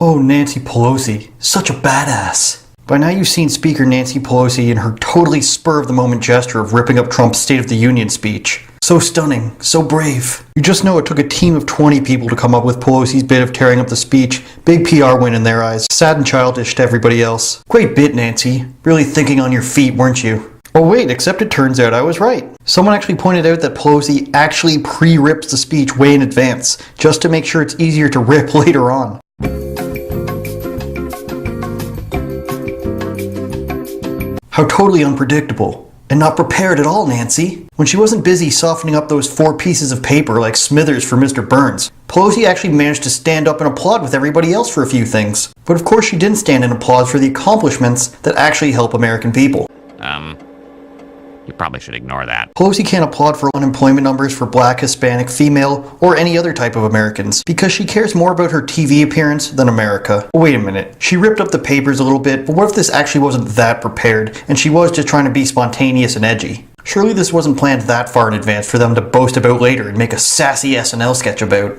Oh, Nancy Pelosi. Such a badass. By now you've seen Speaker Nancy Pelosi in her totally spur-of-the-moment gesture of ripping up Trump's State of the Union speech. So stunning, so brave. You just know it took a team of 20 people to come up with Pelosi's bit of tearing up the speech. Big PR win in their eyes, sad and childish to everybody else. Great bit, Nancy. Really thinking on your feet, weren't you? Oh wait, except it turns out I was right. Someone actually pointed out that Pelosi actually pre-rips the speech way in advance, just to make sure it's easier to rip later on. How totally unpredictable. And not prepared at all, Nancy. When she wasn't busy softening up those 4 pieces of paper like Smithers for Mr. Burns, Pelosi actually managed to stand up and applaud with everybody else for a few things. But of course she didn't stand and applaud for the accomplishments that actually help American people. You probably should ignore that. Pelosi can't applaud for unemployment numbers for black, Hispanic, female, or any other type of Americans, because she cares more about her TV appearance than America. Wait a minute, she ripped up the papers a little bit, but what if this actually wasn't that prepared, and she was just trying to be spontaneous and edgy? Surely this wasn't planned that far in advance for them to boast about later and make a sassy SNL sketch about.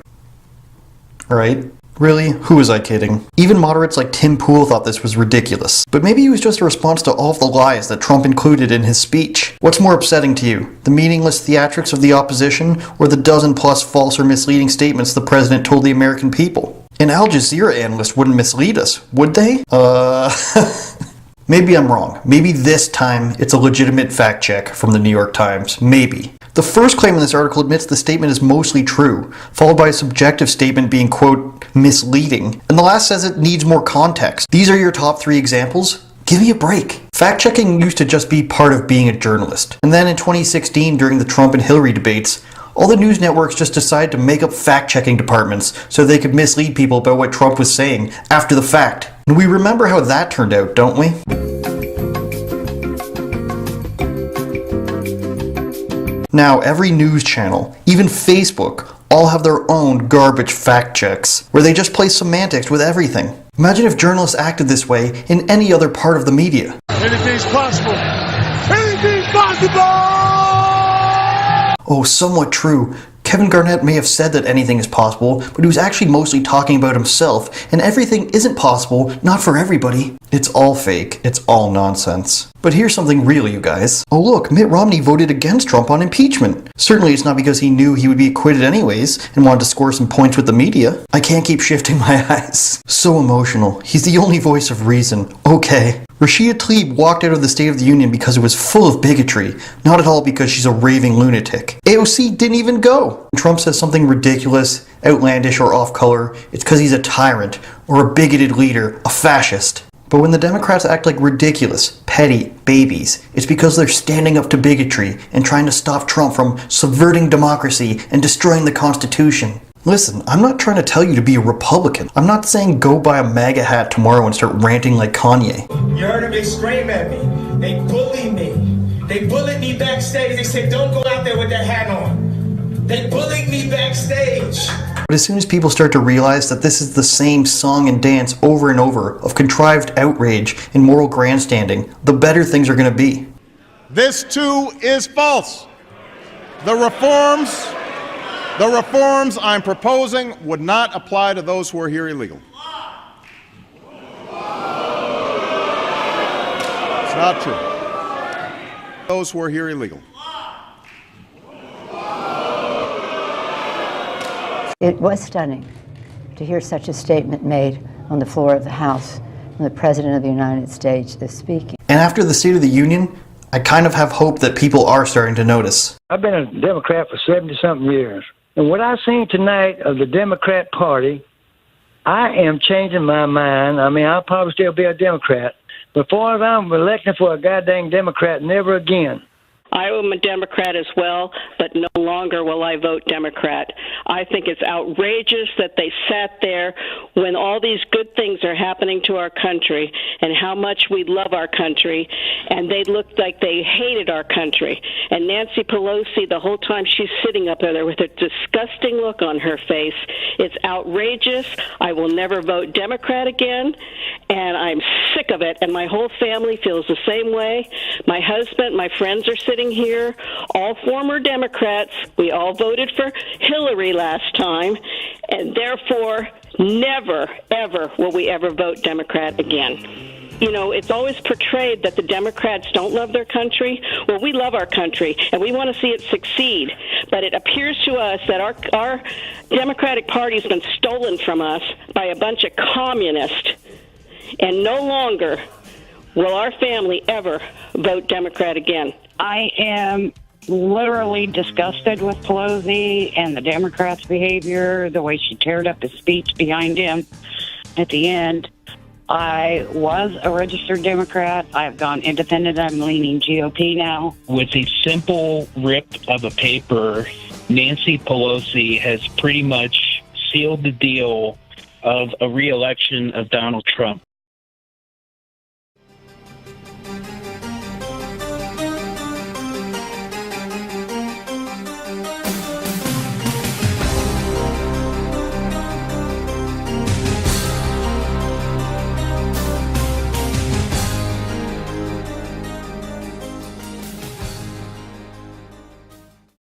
Right? Really? Who was I kidding? Even moderates like Tim Pool thought this was ridiculous. But maybe it was just a response to all of the lies that Trump included in his speech. What's more upsetting to you? The meaningless theatrics of the opposition, or the dozen-plus false or misleading statements the president told the American people? An Al Jazeera analyst wouldn't mislead us, would they? Maybe I'm wrong. Maybe this time it's a legitimate fact check from the New York Times. Maybe. The first claim in this article admits the statement is mostly true, followed by a subjective statement being, quote, misleading, and the last says it needs more context. These are your top 3 examples? Give me a break. Fact-checking used to just be part of being a journalist. And then in 2016, during the Trump and Hillary debates, all the news networks just decided to make up fact-checking departments so they could mislead people about what Trump was saying after the fact. And we remember how that turned out, don't we? Now, every news channel, even Facebook, all have their own garbage fact checks, where they just play semantics with everything. Imagine if journalists acted this way in any other part of the media. Anything's possible. Anything's possible! Oh, somewhat true. Kevin Garnett may have said that anything is possible, but he was actually mostly talking about himself, and everything isn't possible, not for everybody. It's all fake. It's all nonsense. But here's something real, you guys. Oh look, Mitt Romney voted against Trump on impeachment. Certainly it's not because he knew he would be acquitted anyways, and wanted to score some points with the media. I can't keep shifting my eyes. So emotional. He's the only voice of reason. Okay. Rashida Tlaib walked out of the State of the Union because it was full of bigotry, not at all because she's a raving lunatic. AOC didn't even go. When Trump says something ridiculous, outlandish, or off-color, it's because he's a tyrant, or a bigoted leader, a fascist. But when the Democrats act like ridiculous, petty babies, it's because they're standing up to bigotry and trying to stop Trump from subverting democracy and destroying the Constitution. Listen, I'm not trying to tell you to be a Republican. I'm not saying go buy a MAGA hat tomorrow and start ranting like Kanye. You heard them, they scream at me. They bully me. They bullied me backstage. They said, don't go out there with that hat on. They bullied me backstage. But as soon as people start to realize that this is the same song and dance over and over of contrived outrage and moral grandstanding, the better things are going to be. This too is false. The reforms I'm proposing would not apply to those who are here illegally. It's not true. Those who are here illegal. It was stunning to hear such a statement made on the floor of the House when the President of the United States is speaking. And after the State of the Union, I kind of have hope that people are starting to notice. I've been a Democrat for 70-something years. And what I've seen tonight of the Democrat Party, I am changing my mind. I mean, I'll probably still be a Democrat. But far as I'm electing for a goddamn Democrat, never again. I am a Democrat as well, but no longer will I vote Democrat. I think it's outrageous that they sat there when all these good things are happening to our country and how much we love our country, and they looked like they hated our country. And Nancy Pelosi, the whole time she's sitting up there with a disgusting look on her face, it's outrageous. I will never vote Democrat again, and I'm sick of it, and my whole family feels the same way. My husband, my friends are sitting sitting here, all former Democrats. We all voted for Hillary last time, and therefore never, ever will we ever vote Democrat again. You know, it's always portrayed that the Democrats don't love their country. Well, we love our country, and we want to see it succeed. But it appears to us that our Democratic Party has been stolen from us by a bunch of communists, and no longer will our family ever vote Democrat again. I am literally disgusted with Pelosi and the Democrats' behavior, the way she teared up his speech behind him at the end. I was a registered Democrat. I've gone independent. I'm leaning GOP now. With a simple rip of a paper, Nancy Pelosi has pretty much sealed the deal of a re-election of Donald Trump.